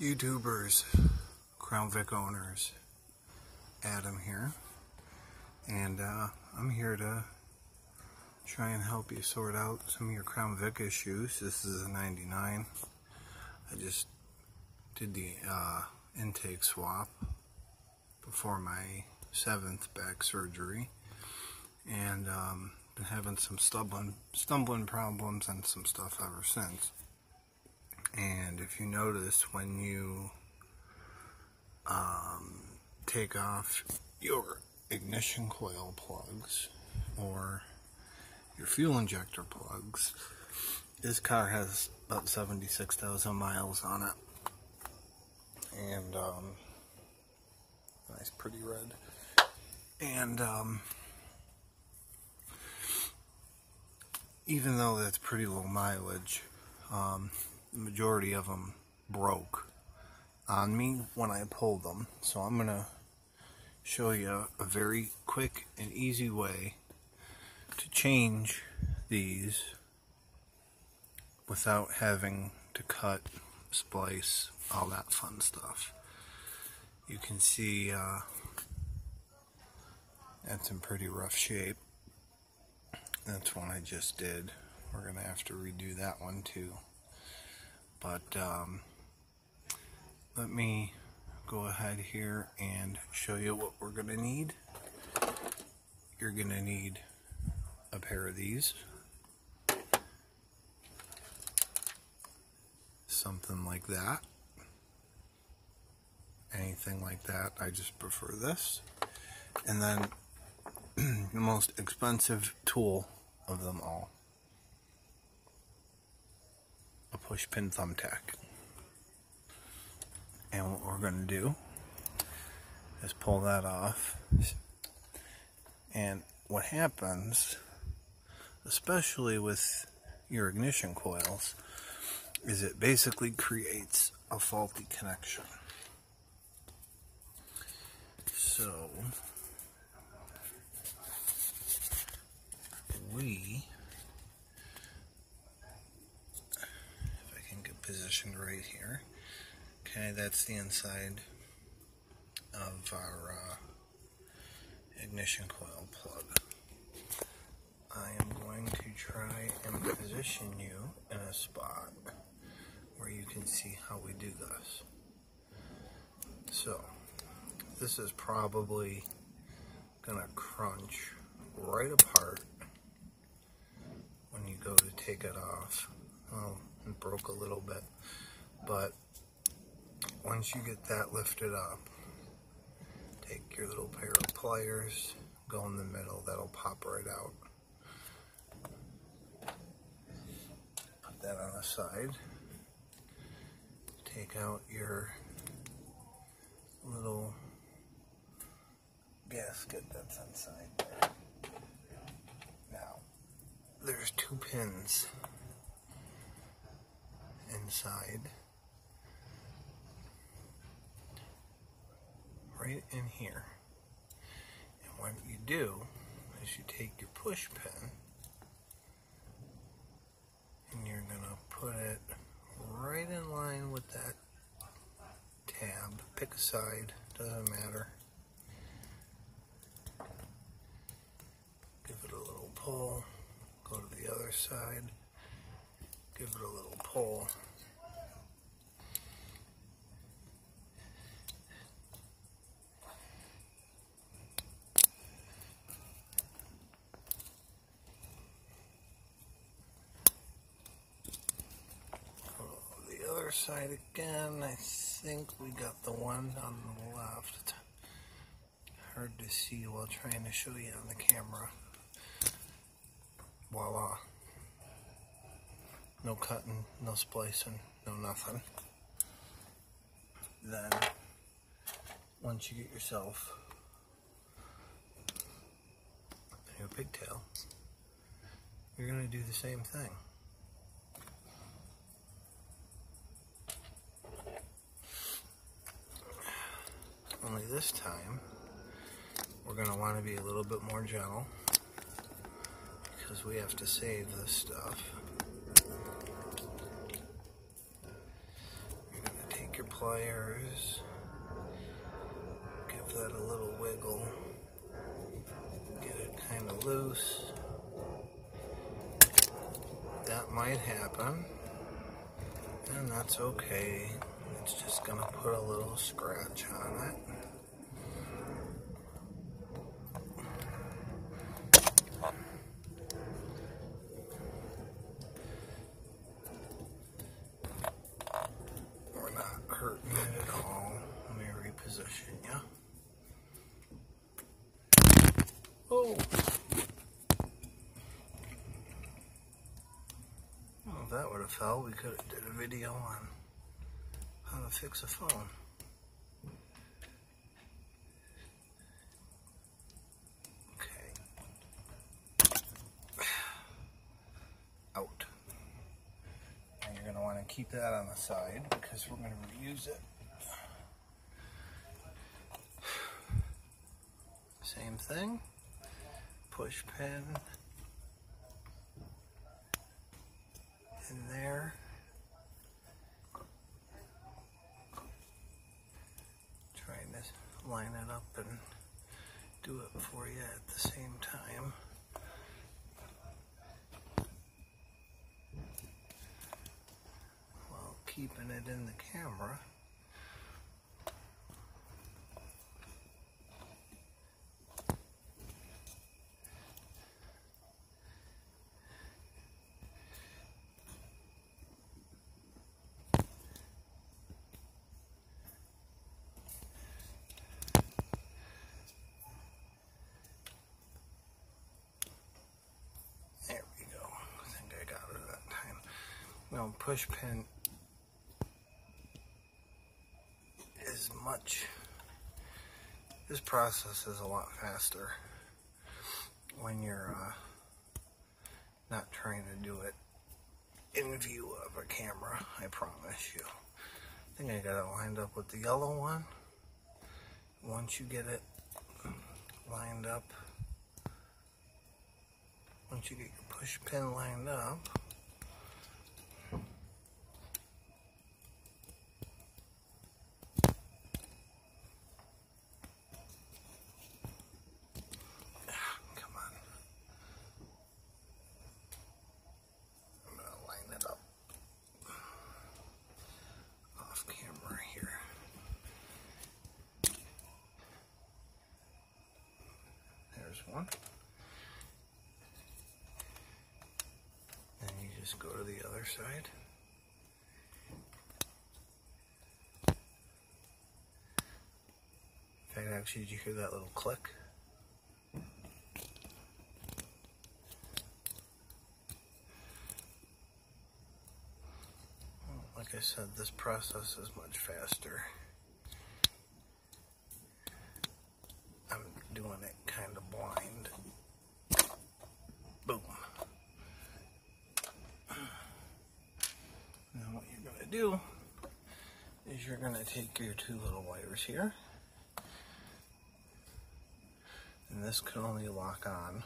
YouTubers, Crown Vic owners, Adam here, and I'm here to try and help you sort out some of your Crown Vic issues. This is a 99. I just did the intake swap before my 7th back surgery, and been having some stumbling problems and some stuff ever since. And if you notice, when you take off your ignition coil plugs or your fuel injector plugs, this car has about 76,000 miles on it, and nice pretty red, and even though that's pretty low mileage, the majority of them broke on me when I pulled them. So I'm going to show you a very quick and easy way to change these without having to cut, splice, all that fun stuff. You can see that's in pretty rough shape. That's one I just did. We're going to have to redo that one too. But let me go ahead here and show you what we're going to need. You're going to need a pair of these. Something like that. Anything like that, I just prefer this. And then the most expensive tool of them all, a push pin thumbtack. And what we're going to do is pull that off. And what happens, especially with your ignition coils, is it basically creates a faulty connection. So if I can get positioned right here, okay, that's the inside of our ignition coil plug. I am going to try and position you in a spot where you can see how we do this. So this is probably gonna crunch right apart when you go to take it off. Oh, it broke a little bit, but once you get that lifted up, take your little pair of pliers, go in the middle, that'll pop right out. Put that on the side. Take out your little gasket that's inside there. Now, there's 2 pins inside, right in here. And what you do is you take your push pin and you're gonna put it right in line with that tab. Pick a side, doesn't matter. Give it a little pull. Go to the other side. Give it a little pull. The other side again. I think we got the one on the left. Hard to see while trying to show you on the camera. Voila. No cutting, no splicing, no nothing. Then, once you get yourself a new pigtail, you're going to do the same thing. Only this time, we're going to want to be a little bit more gentle, because we have to save this stuff. pliers, give that a little wiggle, get it kind of loose. That might happen, and that's okay. It's just gonna put a little scratch on it. We're not hurting it at all. Let me reposition you. Oh! Well, if that would have fell, we could have did a video on how to fix a phone. Okay. Out. And you're going to want to keep that on the side because we're going to reuse it. Same thing. Push pin in there. Trying to line it up and do it for you at the same time. While keeping it in the camera. No, push pin is this process is a lot faster when you're not trying to do it in view of a camera, I promise you. I think I got it lined up with the yellow one. Once you get it lined up, once you get your push pin lined up, one. And you just go to the other side. In fact, actually, did you hear that little click? Well, like I said, this process is much faster. I'm doing it kind of blind. Boom. Now what you're going to do is you're going to take your two little wires here. And this can only lock on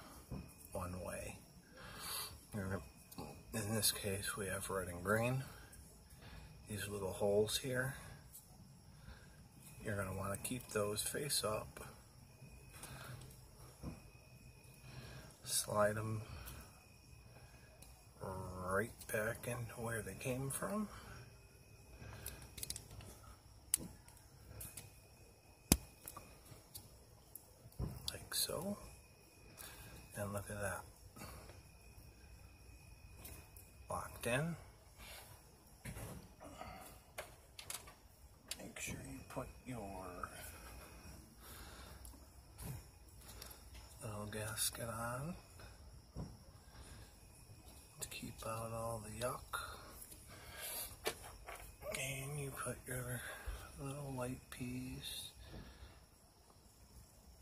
one way. In this case, we have red and green. These little holes here. You're going to want to keep those face up. Slide them right back into where they came from. Like so. And look at that. Locked in. Make sure you put your little gasket on to keep out all the yuck, and you put your little light piece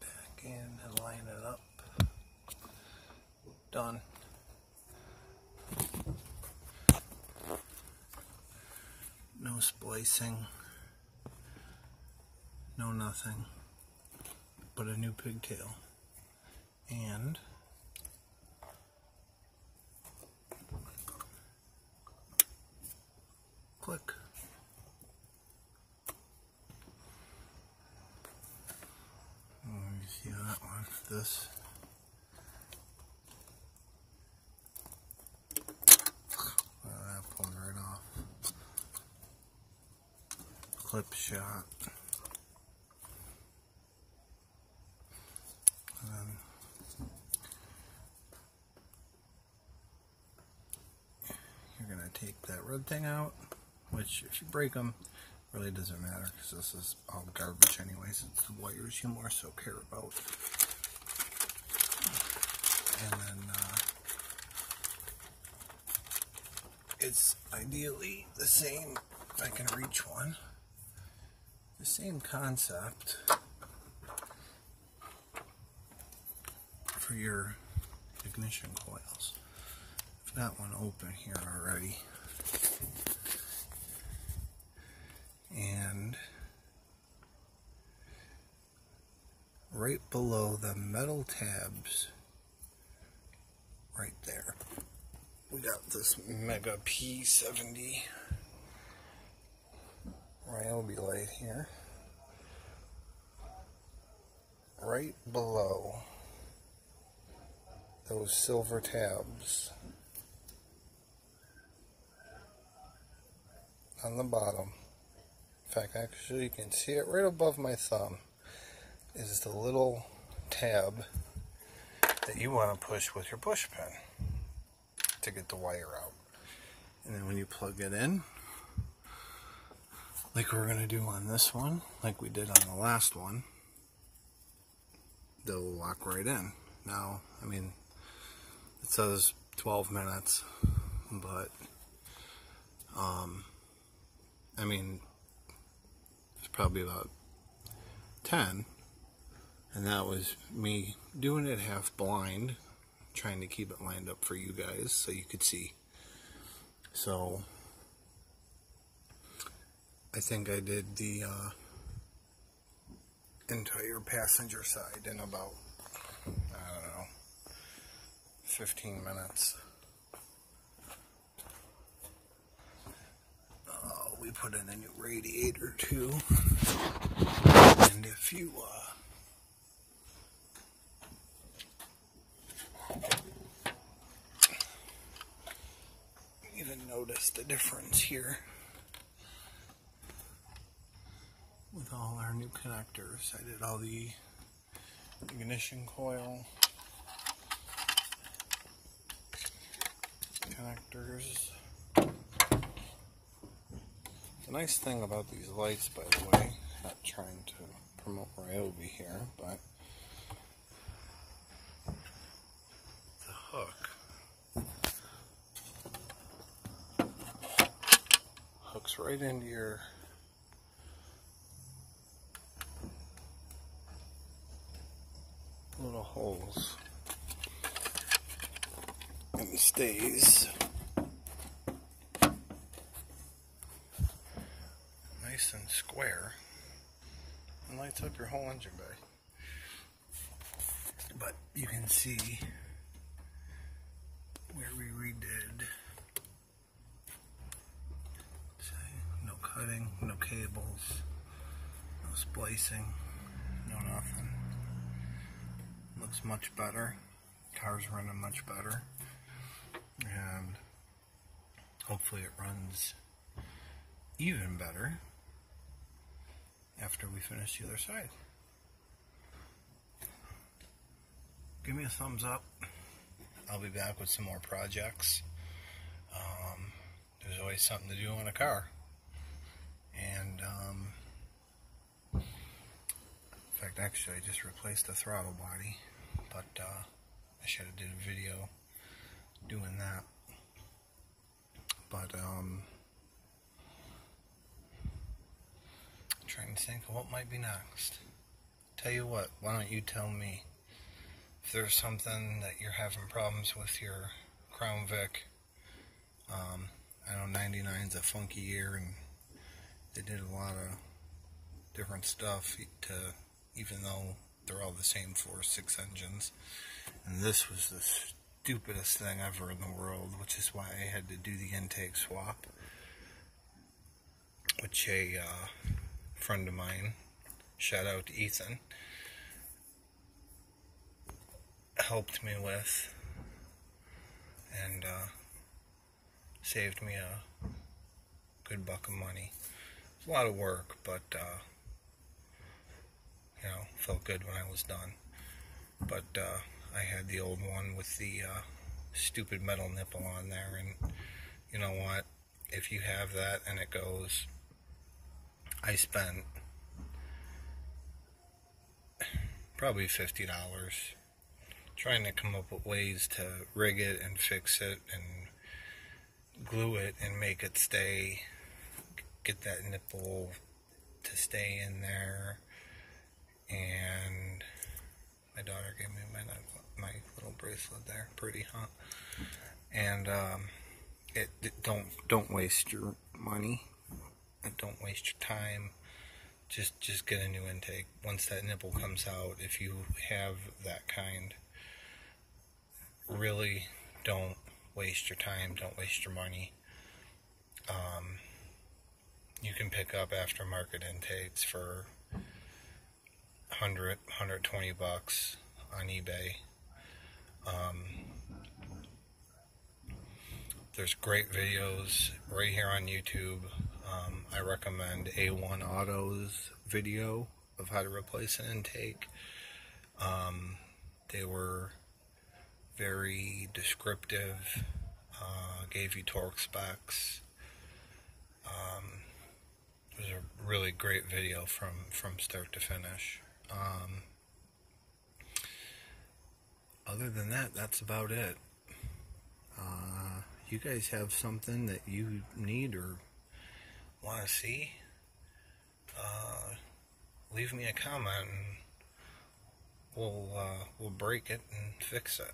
back in and line it up. Done. No splicing, no nothing, but a new pigtail. And click. this. That pulled right off. Clip shot. And then you're going to take that red thing out, which if you break them, really doesn't matter because this is all garbage anyways. It's the wires you more so care about. And then it's ideally the same, if I can reach one, the same concept for your ignition coils. I've got one open here already. And right below the metal tabs, right there, we got this Mega P70 Ryobi light here. Right below those silver tabs on the bottom. In fact, actually, you can see it right above my thumb is the little tab that you want to push with your push pin to get the wire out. And then when you plug it in, like we're going to do on this one, like we did on the last one, they'll lock right in. Now, I mean, it says 12 minutes, but, I mean, it's probably about 10, and that was me doing it half blind, trying to keep it lined up for you guys so you could see. So I think I did the entire passenger side in about, I don't know, 15 minutes. We put in a new radiator too, and if you even notice the difference here with all our new connectors. I did all the ignition coil connectors. The nice thing about these lights, by the way, not trying to promote Ryobi here, but the hook hooks right into your little holes and stays nice and square and lights up your whole engine bay. But you can see where we redid. No cutting, no cables, no splicing, no nothing. Looks much better. Car's running much better. And hopefully it runs even better after we finish the other side. Give me a thumbs up. I'll be back with some more projects. There's always something to do on a car. And in fact, actually I just replaced the throttle body, but I should have did a video doing that. But trying to think of what might be next. Tell you what, why don't you tell me if there's something that you're having problems with your Crown Vic. I know 99's a funky year, and they did a lot of different stuff to, even though they're all the same 4.6 engines. And this was the stupidest thing ever in the world, which is why I had to do the intake swap, which a friend of mine, shout out to Ethan, helped me with, and saved me a good buck of money. It's a lot of work, but you know, felt good when I was done. But I had the old one with the stupid metal nipple on there, and you know what? If you have that and it goes, I spent probably $50 trying to come up with ways to rig it and fix it and glue it and make it stay, get that nipple to stay in there. And my daughter gave me my little bracelet there, pretty, huh? And don't waste your money, and don't waste your time. Just get a new intake. Once that nipple comes out, if you have that kind, really don't waste your time, don't waste your money. You can pick up aftermarket intakes for $100, $120 on eBay. There's great videos right here on YouTube. I recommend A1 Auto's video of how to replace an intake. They were very descriptive, gave you torque specs. It was a really great video from start to finish. Other than that, that's about it. You guys have something that you need or want to see? Leave me a comment and we'll break it and fix it.